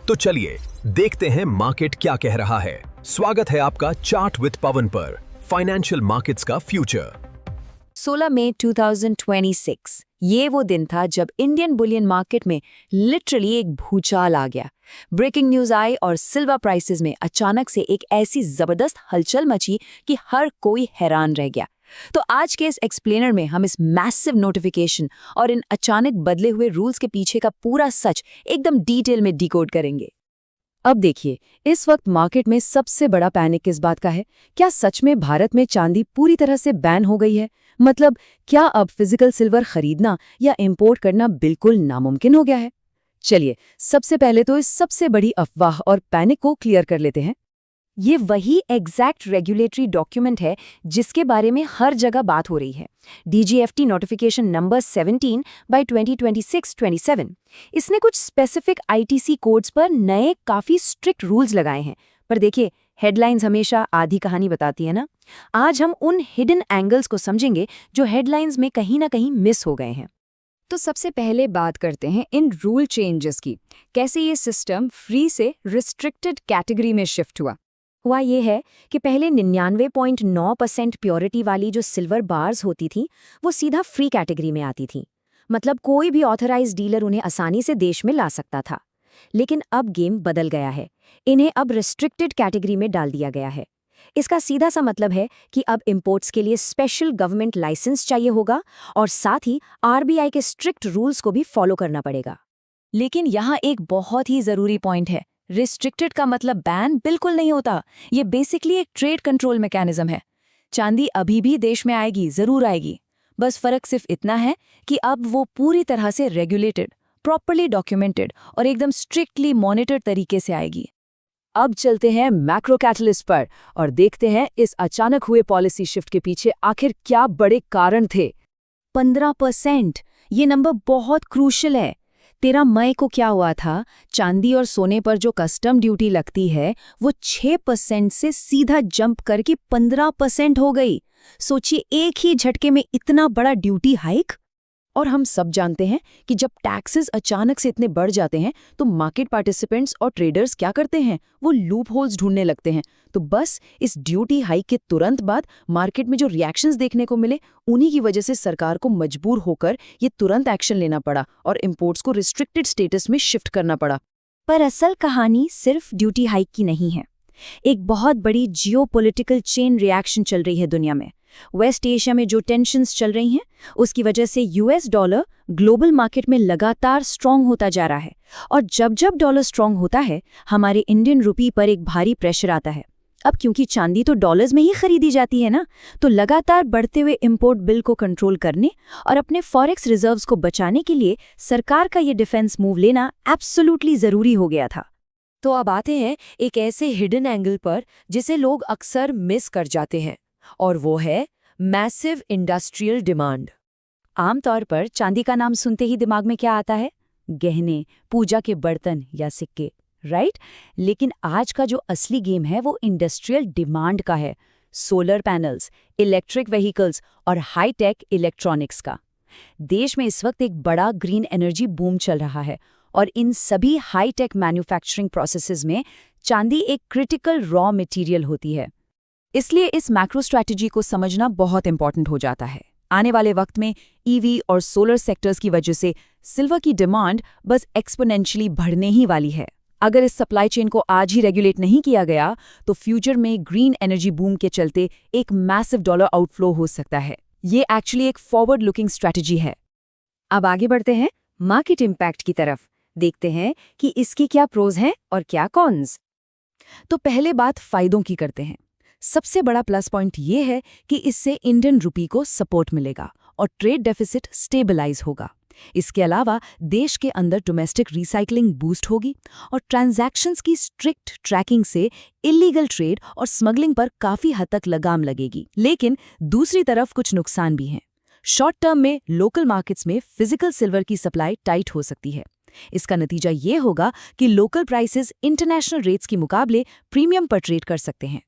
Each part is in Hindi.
तो चलिए देखते हैं मार्केट क्या कह रहा है। स्वागत है आपका चार्ट विद पवन पर, फाइनेंशियल मार्केट्स का फ्यूचर। 16 मई 2026 ये वो दिन था जब इंडियन बुलियन मार्केट में लिटरली एक भूचाल आ गया। ब्रेकिंग न्यूज आई और सिल्वर प्राइसेस में अचानक से एक ऐसी जबरदस्त हलचल मची कि हर कोई हैरान रह गया। तो आज के इस एक्सप्लेनर में हम इस मैसिव नोटिफिकेशन और इन अचानक बदले हुए रूल्स के पीछे का पूरा सच एकदम डिटेल में डिकोड करेंगे। अब देखिए, इस वक्त मार्केट में सबसे बड़ा पैनिक किस बात का है? क्या सच में भारत में चांदी पूरी तरह से बैन हो गई है? मतलब क्या अब फिजिकल सिल्वर खरीदना या इंपोर्ट करना बिल्कुल नामुमकिन हो गया है? चलिए, सबसे पहले तो इस सबसे बड़ी अफवाह और पैनिक को क्लियर कर लेते हैं। ये वही एग्जैक्ट रेगुलेटरी डॉक्यूमेंट है जिसके बारे में हर जगह बात हो रही है। DGFT notification number 17/2026-27। इसने कुछ स्पेसिफिक ITC कोड्स पर नए काफी स्ट्रिक्ट रूल्स लगाए हैं। पर देखिए, हेडलाइंस हमेशा आधी कहानी बताती है ना। आज हम उन हिडन एंगल्स को समझेंगे जो हेडलाइंस में कहीं ना कहीं मिस हो गए हैं। तो सबसे पहले बात करते हैं इन रूल चेंजेस की। कैसे ये सिस्टम फ्री से रिस्ट्रिक्टेड कैटेगरी में शिफ्ट हुआ ये है कि पहले 99.9% प्योरिटी वाली जो सिल्वर बार्स होती थी वो सीधा फ्री कैटेगरी में आती थी। मतलब कोई भी ऑथराइज्ड डीलर उन्हें आसानी से देश में ला सकता था। लेकिन अब गेम बदल गया है। इन्हें अब रिस्ट्रिक्टेड कैटेगरी में डाल दिया गया है। इसका सीधा सा मतलब है कि अब इंपोर्ट्स के लिए स्पेशल गवर्नमेंट लाइसेंस चाहिए होगा और साथ ही RBI के स्ट्रिक्ट रूल्स को भी फॉलो करना पड़ेगा। लेकिन यहाँ एक बहुत ही जरूरी पॉइंट है। रिस्ट्रिक्टेड का मतलब बैन बिल्कुल नहीं होता। ये बेसिकली एक ट्रेड कंट्रोल मैकेनिज्म है। चांदी अभी भी देश में आएगी, जरूर आएगी। बस फर्क सिर्फ इतना है कि अब वो पूरी तरह से रेगुलेटेड, प्रॉपर्ली डॉक्यूमेंटेड और एकदम स्ट्रिक्टली मॉनिटर्ड तरीके से आएगी। अब चलते हैं मैक्रो कैटलिस्ट पर और देखते हैं इस अचानक हुए पॉलिसी शिफ्ट के पीछे आखिर क्या बड़े कारण थे। 15%, ये नंबर बहुत क्रूशियल है। 13 मई को क्या हुआ था? चांदी और सोने पर जो कस्टम ड्यूटी लगती है वो 6% से सीधा जंप करके 15% हो गई। सोचिए, एक ही झटके में इतना बड़ा ड्यूटी हाइक। और हम सब जानते हैं कि जब टैक्सेस अचानक से इतने बढ़ जाते हैं तो मार्केट पार्टिसिपेंट्स और ट्रेडर्स क्या करते हैं? वो लूप होल्स ढूंढने लगते हैं। तो बस इस ड्यूटी हाइक के तुरंत बाद मार्केट में जो रिएक्शंस देखने को मिले, उन्हीं की वजह से सरकार को मजबूर होकर ये तुरंत एक्शन लेना पड़ा और इंपोर्ट्स को रिस्ट्रिक्टेड स्टेटस में शिफ्ट करना पड़ा। पर असल कहानी सिर्फ ड्यूटी हाइक की नहीं है। एक बहुत बड़ी जियोपॉलिटिकल चेन रिएक्शन चल रही है दुनिया में। वेस्ट एशिया में जो टेंशन्स चल रही हैं उसकी वजह से US डॉलर ग्लोबल मार्केट में लगातार स्ट्रांग होता जा रहा है। और जब जब डॉलर स्ट्रांग होता है, हमारे इंडियन रुपी पर एक भारी प्रेशर आता है। अब क्योंकि चांदी तो डॉलर्स में ही खरीदी जाती है ना, तो लगातार बढ़ते हुए इंपोर्ट बिल को कंट्रोल करने और अपने फॉरेक्स रिजर्व्स को बचाने के लिए सरकार का ये डिफेंस मूव लेना एब्सोल्युटली जरूरी हो गया था। तो अब आते हैं एक ऐसे हिडन एंगल पर जिसे लोग अक्सर मिस कर जाते हैं, और वो है मैसिव इंडस्ट्रियल डिमांड। आमतौर पर चांदी का नाम सुनते ही दिमाग में क्या आता है? गहने, पूजा के बर्तन या सिक्के, राइट? लेकिन आज का जो असली गेम है वो इंडस्ट्रियल डिमांड का है। सोलर पैनल्स, इलेक्ट्रिक व्हीकल्स और हाईटेक इलेक्ट्रॉनिक्स का। देश में इस वक्त एक बड़ा ग्रीन एनर्जी बूम चल रहा है और इन सभी हाईटेक मैन्युफैक्चरिंग प्रोसेसेस में चांदी एक क्रिटिकल रॉ मटेरियल होती है। इसलिए इस मैक्रो स्ट्रैटेजी को समझना बहुत इंपॉर्टेंट हो जाता है। आने वाले वक्त में EV और सोलर सेक्टर्स की वजह से सिल्वर की डिमांड बस एक्सपोनेंशियली बढ़ने ही वाली है। अगर इस सप्लाई चेन को आज ही रेगुलेट नहीं किया गया तो फ्यूचर में ग्रीन एनर्जी बूम के चलते एक मैसिव डॉलर आउटफ्लो हो सकता है। ये एक्चुअली एक फॉरवर्ड लुकिंग स्ट्रैटेजी है। अब आगे बढ़ते हैं मार्केट इम्पैक्ट की तरफ। देखते हैं कि इसके क्या प्रोज हैं और क्या कॉन्स। तो पहले बात फायदों की करते हैं। सबसे बड़ा प्लस पॉइंट ये है कि इससे इंडियन रुपी को सपोर्ट मिलेगा और ट्रेड डेफिसिट स्टेबलाइज होगा। इसके अलावा देश के अंदर डोमेस्टिक रिसाइकलिंग बूस्ट होगी और ट्रांजैक्शंस की स्ट्रिक्ट ट्रैकिंग से इलीगल ट्रेड और स्मगलिंग पर काफी हद तक लगाम लगेगी। लेकिन दूसरी तरफ कुछ नुकसान भी हैं। शॉर्ट टर्म में लोकल मार्केट्स में फिजिकल सिल्वर की सप्लाई टाइट हो सकती है। इसका नतीजा ये होगा कि लोकल प्राइसेस इंटरनेशनल रेट्स के मुकाबले प्रीमियम पर ट्रेड कर सकते हैं।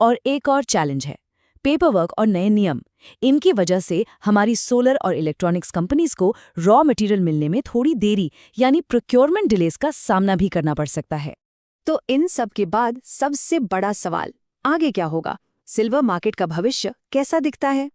और एक और चैलेंज है पेपर वर्क और नए नियम। इनकी वजह से हमारी सोलर और इलेक्ट्रॉनिक्स कंपनीज को रॉ मटेरियल मिलने में थोड़ी देरी यानी प्रोक्योरमेंट डिलेज का सामना भी करना पड़ सकता है। तो इन सब के बाद सबसे बड़ा सवाल, आगे क्या होगा? सिल्वर मार्केट का भविष्य कैसा दिखता है?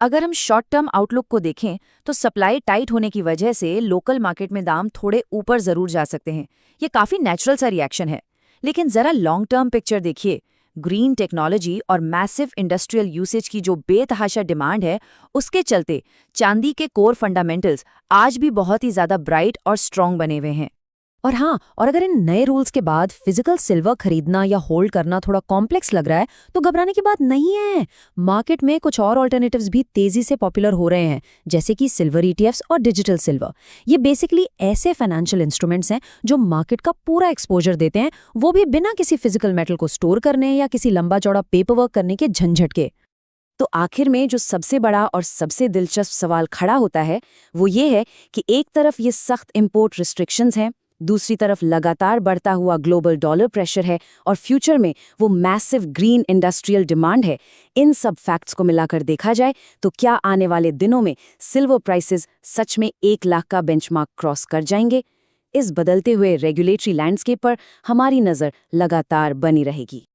अगर हम शॉर्ट टर्म आउटलुक को देखें तो सप्लाई टाइट होने की वजह से लोकल मार्केट में दाम थोड़े ऊपर जरूर जा सकते हैं। ये काफी नेचुरल सा रिएक्शन है। लेकिन जरा लॉन्ग टर्म पिक्चर देखिए। ग्रीन टेक्नोलॉजी और मैसिव इंडस्ट्रियल यूसेज की जो बेतहाशा डिमांड है, उसके चलते चांदी के कोर फंडामेंटल्स आज भी बहुत ही ज्यादा ब्राइट और स्ट्रॉन्ग बने हुए हैं। और हाँ, और अगर इन नए रूल्स के बाद फिजिकल सिल्वर खरीदना या होल्ड करना थोड़ा कॉम्प्लेक्स लग रहा है तो घबराने की बात नहीं है। मार्केट में कुछ और ऑल्टरनेटिव्स भी तेजी से पॉपुलर हो रहे हैं, जैसे कि सिल्वर ईटीएफ्स और डिजिटल सिल्वर। ये बेसिकली ऐसे फाइनेंशियल इंस्ट्रूमेंट्स हैं जो मार्केट का पूरा एक्सपोजर देते हैं, वो भी बिना किसी फिजिकल मेटल को स्टोर करने या किसी लंबा चौड़ा पेपर वर्क करने के झंझट के। तो आखिर में जो सबसे बड़ा और सबसे दिलचस्प सवाल खड़ा होता है वो ये है कि एक तरफ ये सख्त इंपोर्ट रिस्ट्रिक्शंस हैं, दूसरी तरफ लगातार बढ़ता हुआ ग्लोबल डॉलर प्रेशर है और फ्यूचर में वो मैसिव ग्रीन इंडस्ट्रियल डिमांड है। इन सब फैक्ट्स को मिलाकर देखा जाए तो क्या आने वाले दिनों में सिल्वर प्राइसेस सच में 1 लाख का बेंचमार्क क्रॉस कर जाएंगे? इस बदलते हुए रेगुलेटरी लैंडस्केप पर हमारी नज़र लगातार बनी रहेगी।